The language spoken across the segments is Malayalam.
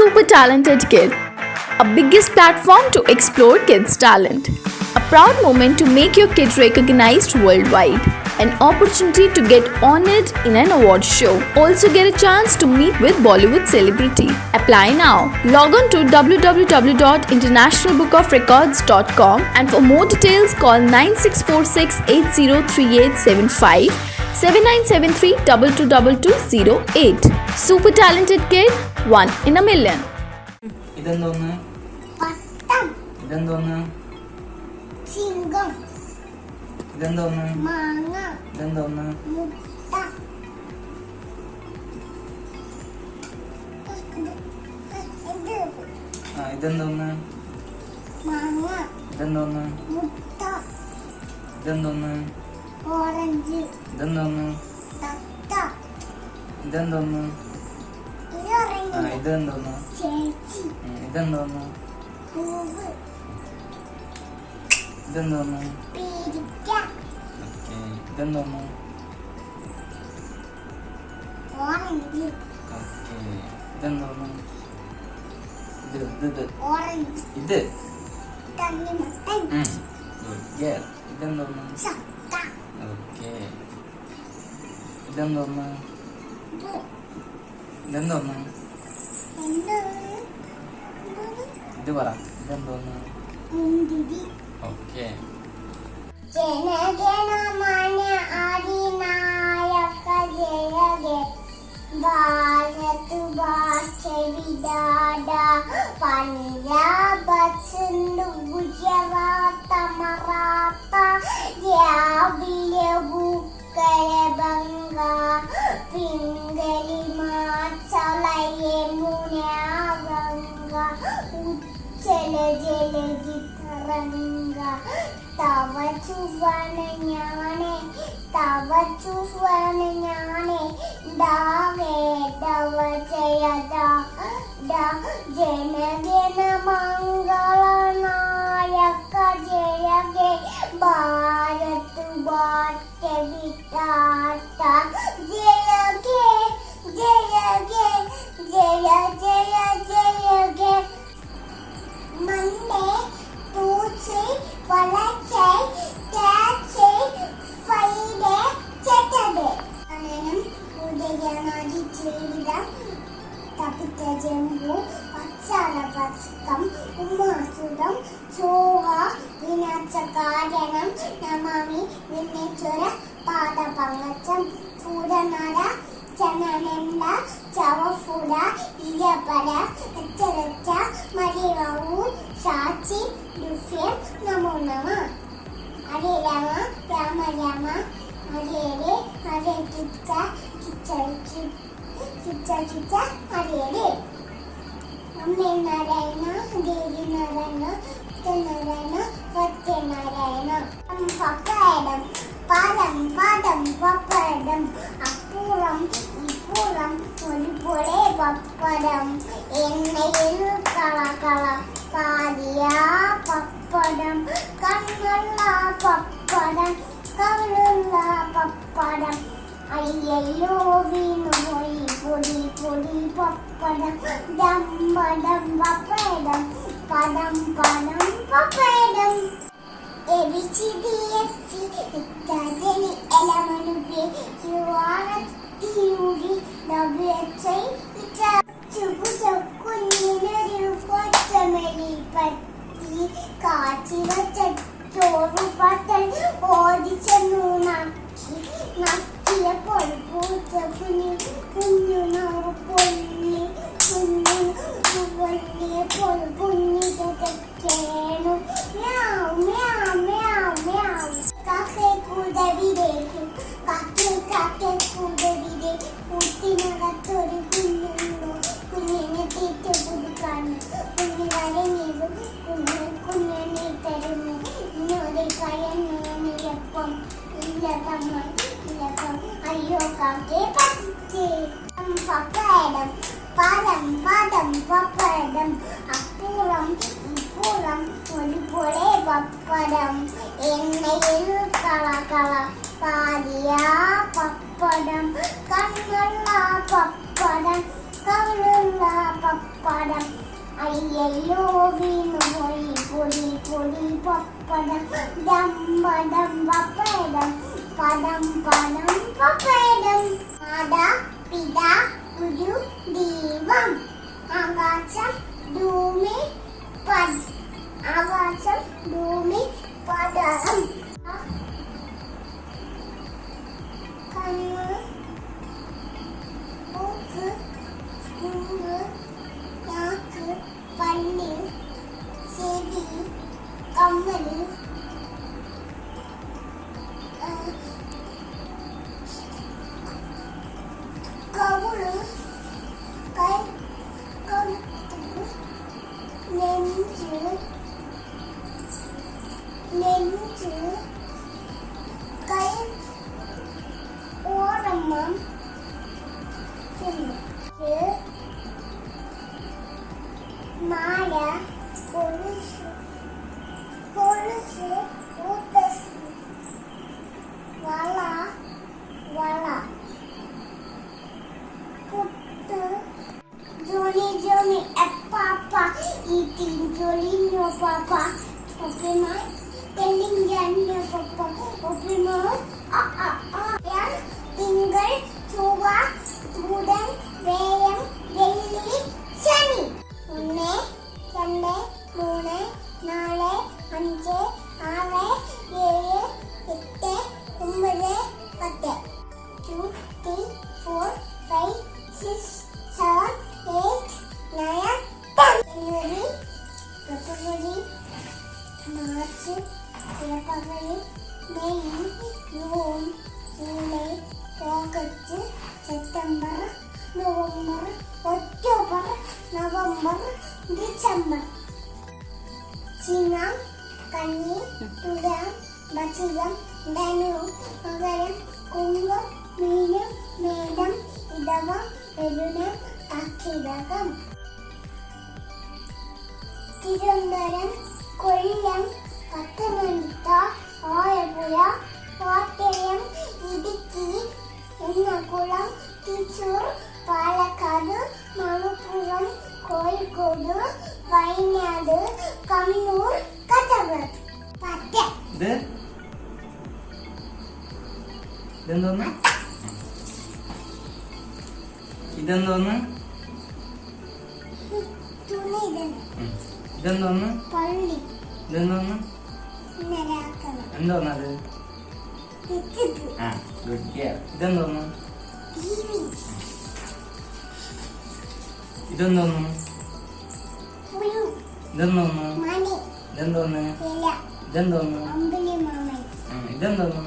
Super Talented Kid, a biggest platform to explore kids' talent. A proud moment to make your kid recognized worldwide. An opportunity to get honored in an award show. Also get a chance to meet with Bollywood celebrity. Apply now. Log on to www.internationalbookofrecords.com and for more details call 9646 803875 7973 222208. Super Talented Kid, one in a million. ഇതെന്തോന്ന് ഇതെന്തോന്ന് ചിങ്കം ഇതെന്തോന്ന് മാങ്ങ ഇതെന്തോന്ന് മുട്ട ഇതെന്തോന്ന് മാങ്ങ ഇതെന്തോന്ന് മുട്ട ഇതെന്തോന്ന് ഓറഞ്ച് ഇതെന്തോന്ന് തത്ത ഇതെന്തോന്ന് ഇതെന്തോന്ന് ചേച്ചി ഇതെന്തോന്ന് പൂവ് ഇതെന്തോന്ന് പേരിക്ക ഇതെന്തോന്ന് ഓറഞ്ച് ഇതെന്തോന്ന് ഇത് ഓറഞ്ച് ഇത് തണ്ണിമത്തൻ ഇതെന്തോന്ന് ചക്ക ഓക്കെ ഇതെന്തോന്ന് ഇത് ഇതെന്തോന്ന് എന്താണ് ഇത് പറ ഇതെന്തോന്ന് മുന്തിരി ഓക്കെ ജനഗണമന അതിനായക ജയഗേ ഭാരത് ഭാഷ വിദാട പഞ്ചാബ് സിന്ധു ഗുജറാത്ത മറാത്ത ദ്രാവിഡ ഭൂക്കര ബംഗ പിംഗലി മാച്ചല യമുന ഗംഗ ഉജ്ജല ജലധി തരംഗ തവ ചുവന ജ്ഞാനെ ദാവേ ദവ ജയദ ജനഗണ മംഗളനായക ജയഗേ ഭാരത് ഭാഷ Vidhata ജയഗേ ജയഗേ Jaya Jaya ജയഗേ Monday, Tuesday, Wednesday, Thursday, Friday, Saturday. Ananam, Udayanadi Chedida, Tapita Jambu, Patsara Patskam, Umasudam, Soha, Vinachakadanam, Namami, Vinachura, Pada Pangacham, Fudanara, Chanananda, Chavafuda, Iyapara, Characha, Marivavu, Sachi, Dufya, Namo Nama. Hare Rama, Rama Rama, Hare Hare, Hare Krishna, Krishna Krishna, Hare Hare. Amme Narayana, Devi Narayana, Narayana, Satya Narayana. Papadam, Padam, Padam, Papadam, Apuram, Ipuram, Puripure, Papadam, Ennayil Kala Kala, Padiya, Papadam, Kannalla, Papadam, Kavalla, Papadam, Ayyayyo, Vinu, Puri, Puri, Papadam, Dam, Padam, Papadam, Padam, Padam, Papadam. ABCDFG, Italian, Elementary, QR, TUV, WHI, Chubu, Kunina, Kotamari, Patti, Kachiva, Choru, Patal, Odichanu, Naki, a Polpo, Puni, Pununa, Puni, Puni, Polpuni, Meow, meow, meow, meow. Kake kudavi dekhu, kake kudavi dekhu. Uttina gatori kunnu, kunnene tete budukanu, kunnigare nevu, kunnene terumu, nore kaya nome yappam, illatamma, ayyo kake patti. Papadam, padam, padam, papadam, apuram, ipuram, puripure, papadam, ennayil kala kala, padiya, papadam, kannalla, papadam, kavalla, papadam. പപ്പടം അയ്യല്ലോ വീണു പോയി പൊടി പൊടി പപ്പടം ദമ്പടം പപ്പടം പടം പടം പപ്പടം മാതാ പിതാ ഗുരു ദൈവം ആകാശം ഭൂമി ആകാശം ഭൂമി പടം കണ്ണ് മൂക്ക് മൂക്ക് നാക്ക് പല്ല് ചെവി കമ്മല് കവിള് കൈ കഴുത്ത് നെഞ്ച് കൈ ഓർമ്മം മാല കൊലുസ് മുത്തശ്ശി വള പുട്ട് ജോലി പാപ്പ eating jolly no papa open my telling no papa open my yan tingal chuva budan veyam velli shani 1 2 3 4 5 6 7 8 9 10 2 3 4 5 6 7 8 9 10 February, March, April, May, June, July, August, September, November, October, November, December. Chinam, Kani, Turam, Bachigam, Danu, Magaram, Kumbam, Meenam, Medam, Idama, Edunam, Akidagam. Thiruvananthapuram Kollam Pathanamthitta Alappuzha Kottayam Idukki Ernakulam Thrissur Palakkad Malappuram Kozhikode Wayanad Kannur Kasaragod ഇതെന്തോന്ന് ഇതെന്തോന്ന് ഇതെന്തോന്ന് പള്ളി ഇതെന്തോന്ന് എന്തോന്നത് ഗുഡ് ഇതെന്തോന്ന് ഇതെന്തോന്ന് ഇതെന്തോന്ന് ഇതെന്തോന്ന് ഇതെന്തോന്ന് ഇതെന്തോന്ന്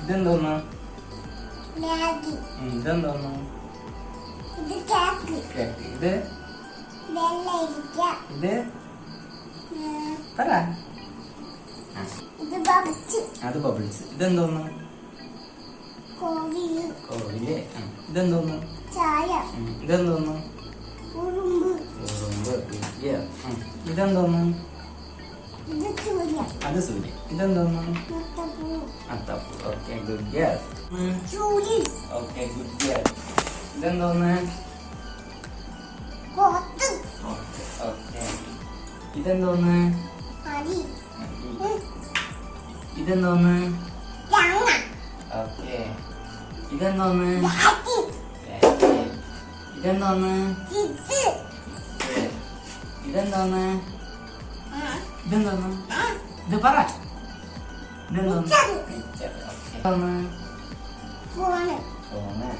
ഇതെന്തോന്ന് ഇതെന്തോന്ന് ഇത് കേക്ക് ഇത് ഇത് പറ ഇത് ബബിൾസ് അത് ബബിൾസ് ഇതെന്തോന്ന് കോവില് കോവില് ഇതെന്തോന്ന് ചായ ഇതെന്തോന്ന് ഉറുമ്പ് ഇതെന്തോന്ന് ഇത് സൂര്യ അത് സൂര്യൻ ഇതെന്തോന്ന് മുത്തപ്പൂ അത്തപ്പൂ ഓക്കെ ഗുഡ് ചൂരി ഓക്കെ ഗുഡ് ഇതെന്തോന്ന് കോത്ത് ഓക്കെ ഇതെന്തോന്ന് അരി ഇതെന്തോന്ന് തേങ്ങ ഓക്കെ ഇതെന്തോന്ന് രാത്രി ഇതെന്തോന്ന് ചിപ്സ് ഇതെന്തോന്ന് ഇതെന്തോന്ന് ഇത് പറ ഇതെന്തോന്ന് ഇതെന്തോന്ന് ഫോണ് ഫോണ്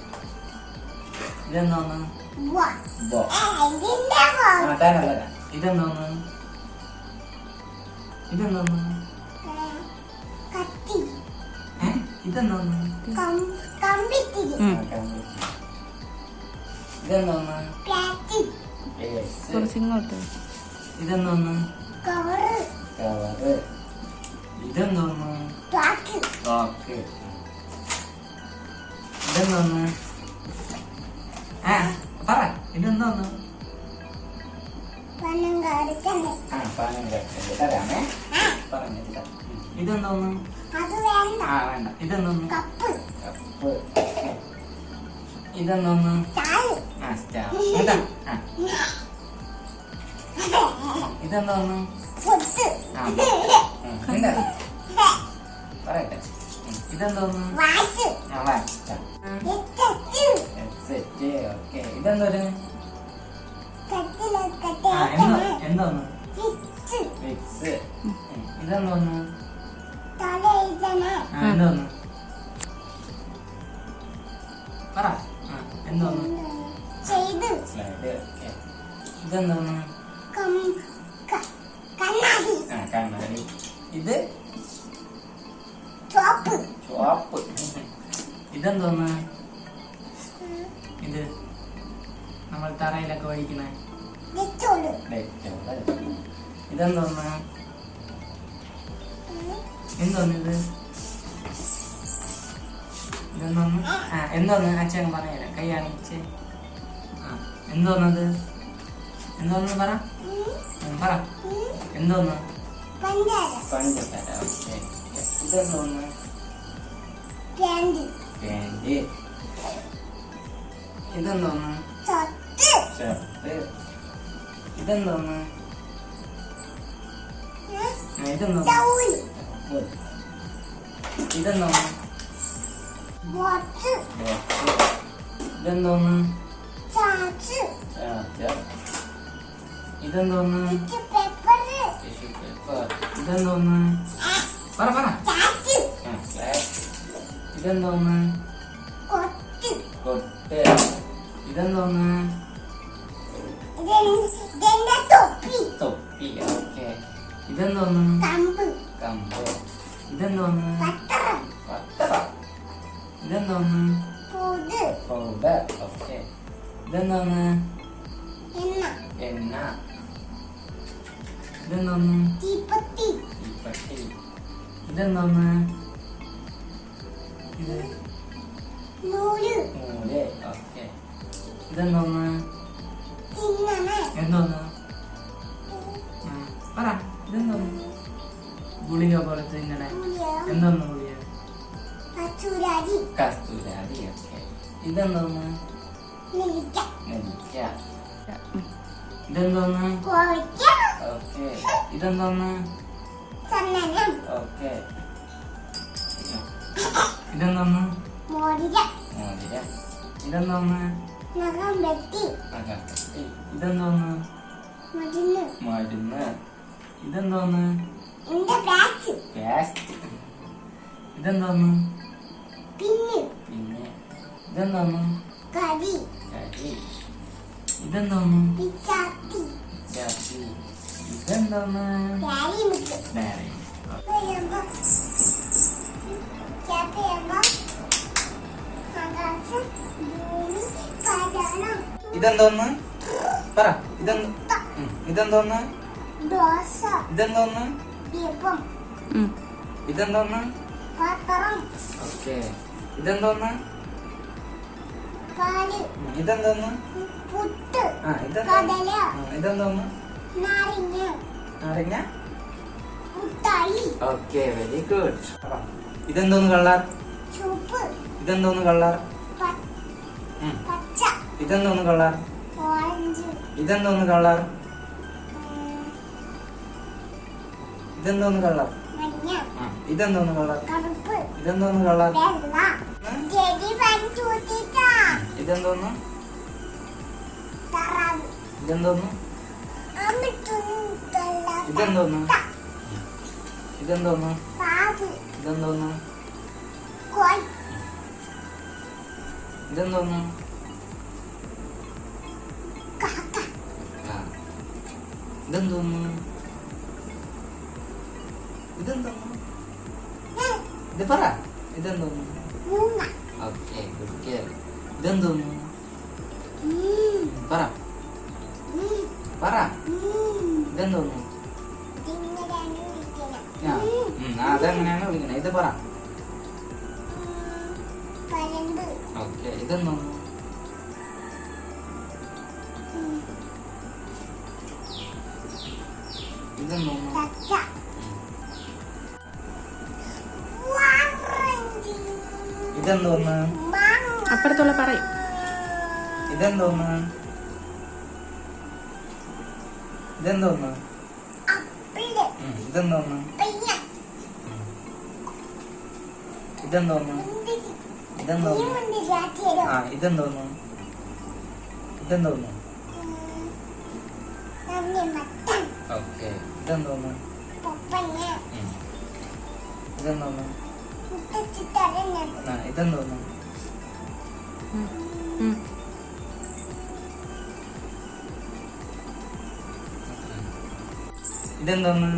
ഇതെന്തോന്ന് ബോ ബോ ഇതിന്റെ ഫോൺ ഇതെന്തോന്ന് ഇതെന്തോന്ന് കത്തി ഇതെന്തോന്ന് കമ്പിത്തിരി ഇതെന്തോന്ന് പ്ലാറ്റി കുറച്ചിങ്ങോട്ട് ഇതെന്തോന്ന് കവറ് കവറ് ഇതെന്തോന്ന് പാക്ക് ഓക്കെ ഇതെന്തോന്ന് പറ ഇതെന്തോന്ന് പണം കാണിക്കണ്ടേ പാനം കേട്ടോ തരാമേ പറഞ്ഞില്ല ഇതെന്തോന്ന് അത് വേണ്ട വേണ്ട ഇതെന്തോന്ന് കപ്പ് കപ്പ് ഇതെന്തോന്ന്? സ്റ്റാർ. ആ സ്റ്റാർ. ഇതാ. ആ. ഇതെന്തോന്ന്? പൊട്ട്. ആ. എന്താ? പറയട്ടെ. ഇതെന്തോന്ന്? വാച്ച്. ആ വാച്ച്. എത്തച്ച്. സെറ്റ്. ഓക്കെ. ഇതെന്തോര്? കട്ടില് ആ എന്തോന്ന്? ഫിക്സ്. വിക്സ്. ഇതെന്തോന്ന്? തലയിതന. ആ എന്തോന്ന്? പറ. ആ എന്തോന്ന്? ചെയ്ത്. സ്ലൈഡ്. ഓക്കെ. ഇതെന്തോന്ന്? കണ്ണാടി. ആ കണ്ണാടി. ഇത് ചോപ്പ്. ചുവപ്പ്. ഇതെന്തോന്ന്? ഇത് നമ്മൾ തറയിലൊക്കെ വടിക്കണേ ഡെറ്റോള്. ഇതെന്തോന്ന്? എന്തോന്ന് ഇത്? ഇതെന്തോന്ന്? ആ എന്തോന്ന്? അച്ഛൻ പറയാ കൈ കാണിച്ച്. ആ എന്തോന്നത്? എന്തോന്ന് പറ. പറ എന്തോന്ന്? പഞ്ചാര. പഞ്ചസാര. ഓക്കെ. ഇതെന്തോന്ന്? ക്യാൻഡി. ക്യാൻഡി. ഇതെന്തോന്ന്? തൊട്ട്. ഷർട്ട്. ഇതെന്തോന്ന്? ഇതെന്തോന്ന്? ടൗൽ. ഇതെന്തോന്ന്? വാച്ച്. ഇതെന്തോന്ന്? ചാച്ച്. ചാർജർ. ഇതെന്തോന്ന്? Tissue paper. Tissue paper. ഇതെന്തോന്ന്? പറ പറ. ചാച്ച്. ആ, സ്ലാബ്. ഇതെന്തോന്ന്? കൊട്ട്. കൊട്ട്. ഇതെന്തോന്ന്? ഇതെന്റെ തൊപ്പി. തൊപ്പി. ഓക്കെ. ഇതെന്തോന്ന്? കമ്പ്. കമ്പ്. ഇതെന്തോന്ന്? പട്ടറം. പത്തറ. ഇതെന്തോന്ന്? പൂത്. പൗഡർ. ഓക്കെ. ഇതെന്തോന്ന്? എണ്ണ. എണ്ണ. ഇതെന്തോന്ന്? തീപ്പത്തി. തീപ്പട്ടി. ഇതെന്തോന്ന്? ഇത് നൂല്. നൂല്. ഓക്കെ. ഇതെന്തോന്ന്? തിന്നണ. എന്തോന്ന്? ആ, പറ. ഇതെന്തോന്ന്? ഗുളിക പോലത്തെ ഇങ്ങനെ എന്തോന്ന് ഗുളിക? കച്ചൂരാതി. കസ്തൂരാതി. ഓക്കെ. ഇതെന്തോന്ന്? നെല്ലിക്ക. നെല്ലിക്ക. ഇതെന്തോന്ന്? കോവയ്ക്ക. ഓക്കെ. ഇതെന്തോന്ന്? ചന്ദനം. ഓക്കെ. ഇതെന്തോന്ന്? മോതിര. മോതിര. ഇതെന്തോന്ന്? നഖം വെട്ടി. അകത്തി. ഇതെന്തോന്ന്? മരുന്ന്. മരുന്ന്. ഇതെന്തോന്ന്? എന്റെ ബാച്ച്. പേസ്റ്റ്. ഇതെന്തോന്ന്? പിന്ന്. പിന്നെ ഇതെന്തോന്ന്? കരി. കരി. ഇതെന്തോന്ന്? പിച്ചാത്തി. ചാത്തി. ഇതെന്തോന്ന്? Dairy milk. ഡയറി. ചെയ്യുമ്പോ ചെയ്യുമ്പോ ആകാശം ഭൂമി പതണം. ഇതെന്തോന്ന്? പറ. ഇതെന്തോന്ന്? ദോശ. ഇതെന്തോന്ന്? ദീപം. ഇതെന്തോന്ന്? പാത്രം. ഓക്കെ. ഇതെന്തോന്ന്? പാല്. ഇതെന്തോന്ന്? പുട്ട്. ആ ഇതെന്തോന്ന്? കടല. ഇതെന്തോന്ന്? നാരങ്ങ. നാരങ്ങ. മുട്ടായി. ഓക്കെ. Very good. ഇതെന്തോന്ന് കളർ? ചുവപ്പ്. ഇതെന്തോന്ന് കളർ? പച്ച. ഇതെന്തോന്ന് കളർ? ഓറഞ്ച്. ഇതെന്തോന്ന് കളർ? ഇതെന്തോന്ന് കളർ? മഞ്ഞ. ഇതെന്തോന്ന് കളർ? കറുപ്പ്. ഇതെന്തോന്ന് കളർ? വെള്ള. ചെടി പഞ്ചൂട്ടിട്ടാ. ഇതെന്തോന്ന്? താറാവ്. ഇതെന്തോന്ന്? അമിട്ടുണ്ടല്ല. ഇതെന്തോന്ന്? ഇതെന്തോന്ന്? പാമ്പ്. ഇതെന്തോന്ന്? കോഴി. ഇതെന്തോന്ന്? കാക്ക. ആ. ഇതെന്തോന്ന്? ഇതെന്തോന്ന്? ഇത് പറ. ഇതെന്തോന്ന്? മൂങ്ങ. ഓക്കെ. Good girl. ഇതെന്തോന്ന്? പറ. പറ. ഇതെന്തോന്ന്? ഇതിങ്ങനെയാണ് വിളിക്കണെ. അതെങ്ങനെയാണ് വിളിക്കണേ? ഇത് പറ. പരമ്പ്. ഓക്കെ. ഇതെന്തോന്ന്? ഇതെന്തോന്ന്? തത്ത. ഓറഞ്ച്. ഇതെന്തോന്ന്? മാങ്ങ. അപ്പുറത്തുള്ള പറയും. ഇതെന്തോന്ന്? ഇതെന്തോന്ന്? അപ്പിള് ഇതെന്തോന്ന്? പയ്യ ഇതെന്തോന്ന്? മുന്തിരി ഇതെന്തോന്ന്? മുന്തിരി ആറ്റിയല്ലോ ആ ഇതെന്തോന്ന്? ഇതെന്തോന്ന്? Mutton okay. ഇതെന്തോന്ന്? പപ്പങ്ങ ഇതെന്തോന്ന്? മുട്ടച്ചി തരുന്നത് ആ ഇതെന്തോന്ന്? ഇതെന്തോന്ന്?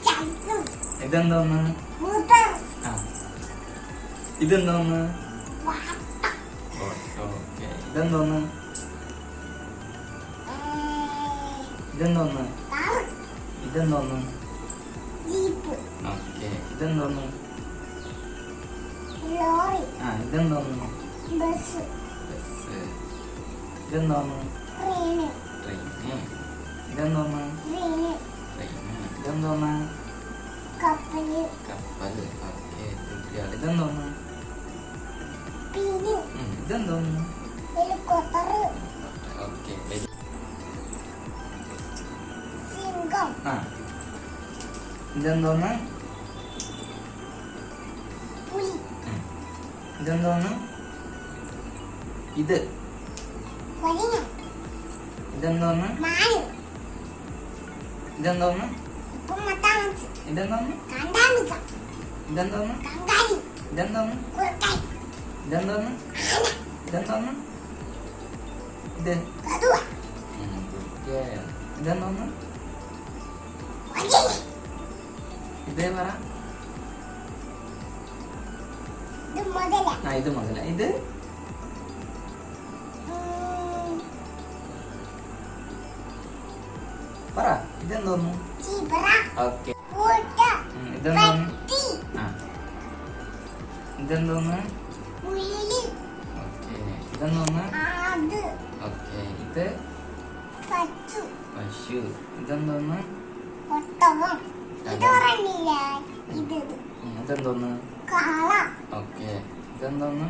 ചങ്കും ഇതെന്തോന്ന്? മുതൽ ആ ഇതെന്തോന്ന്? വാട്ട ഓക്കെ. ഇതെന്തോന്ന്? ഇതെന്തോന്ന്? കാർ ഇതെന്തോന്ന്? Jeep okay. ഇതെന്തോന്ന്? ലോറി ആ ഇതെന്തോന്ന്? Bus bus. ഇതെന്തോന്ന്? Train train. ഇതെന്തോന്ന്? Train train. ഇതെന്തോന്ന്? കപ്പല് കപ്പൽ. ഓക്കെ. ഇതെന്തോന്ന്? പീന് ഇതെന്തോന്ന്? Helicopter okay. സിംഹം ആ ഇതെന്തോന്ന്? പുലി ഇതെന്തോന്ന്? ഇത് വലിയ ഇതെന്തോന്ന്? മാന് ഇതെന്തോന്ന്? ഉപ്പുമത്താമസ് ഇതെന്തോന്ന്? കണ്ടാമിക ഇതെന്തോന്ന്? കങ്കാരി ഇതെന്തോന്ന്? കുറുക്കൻ ഇതെന്തോന്ന്? ഇതെന്തോന്ന്? ഇത് കടുവ ഓക്കെ. ഇതെന്തോന്ന്? വലിയ ഇതേ പറ. ഇത് മുതല ആ ഇത് മുതല. ഇത് പറ. ഇതെന്തോന്ന്? ചീബ്ര ഓക്കെ. പൂട്ട ഇതെന്തോന്ന്? പട്ടി ആ ഇതെന്തോന്ന്? പുലി ഓക്കെ. ഇതെന്തോന്ന്? ആട് ഓക്കെ. ഇത് പച്ചു പശു. ഇതെന്തോന്ന്? ഒട്ടകം ഇത് പറഞ്ഞില്ല ഇത് ഇതെന്തോന്ന്? കാള ഓക്കെ. ഇതെന്തോന്ന്?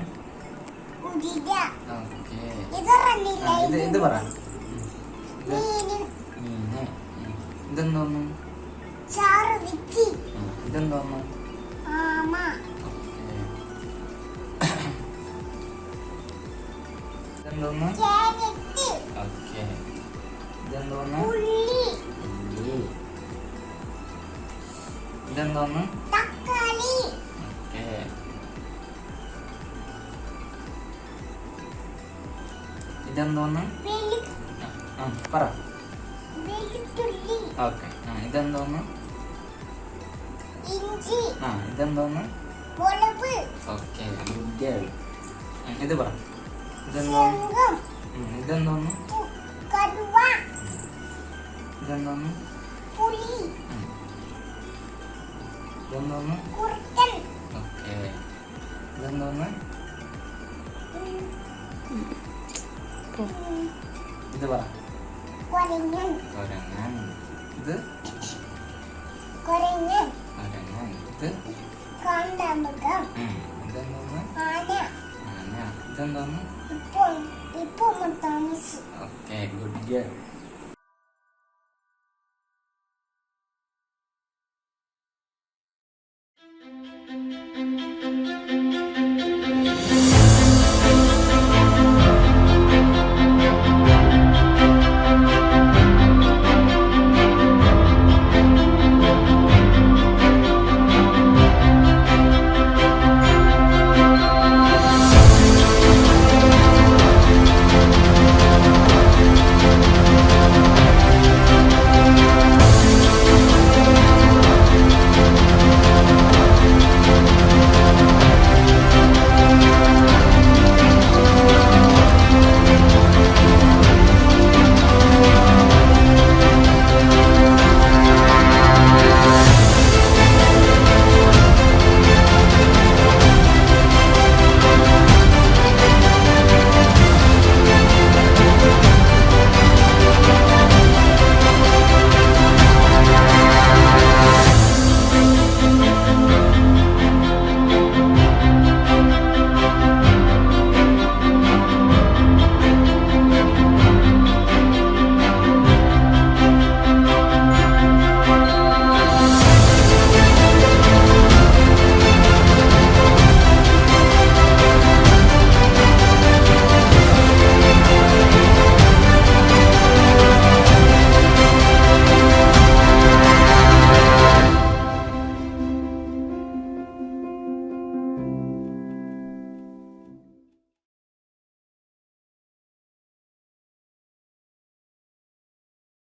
കുതിര ഓക്കെ. ഇത് പറഞ്ഞില്ല ഇത് പറ. ഇത് മീന് മീന്. ഇതെന്തോന്ന്? ചാറ് വിച്ചി ഇതെന്തോന്ന്? ആമ ഓക്കെ. ഇതെന്തോന്ന്? Carrot okay. ഇതെന്തോന്ന്? ഉള്ളി ഉള്ളി. ഇതെന്തോന്ന്? തക്കാളി ഓക്കെ. ഇതെന്തോന്ന്? പറ. വെളുത്തുള്ളി ഓക്കെ. ഇതെന്തോന്ന്? ഇഞ്ചി ഇതെന്തോന്ന്? മുളക് ഓക്കെ. Good girl. ഇത് പറ. ഇതെന്തോന്ന്? ശംഖം ഇതെന്തോന്ന്? കടുവ ഇതെന്തോന്ന്? പുലി ഇതെന്തോന്ന്? കുറുക്കൻ ഓക്കെ. ഇതെന്തോന്ന്? ഇത് പറ. കുരങ്ങൻ കൊരങ്ങൻ. ഇത് കുരങ്ങൻ കൊരങ്ങൻ. ഇത് കാണ്ടാമൃഗം ഇതെന്തോന്ന്? ആന ആന. ഇതെന്തോന്ന്? ഇപ്പൊ താമസ് ഓക്കെ. Good girl.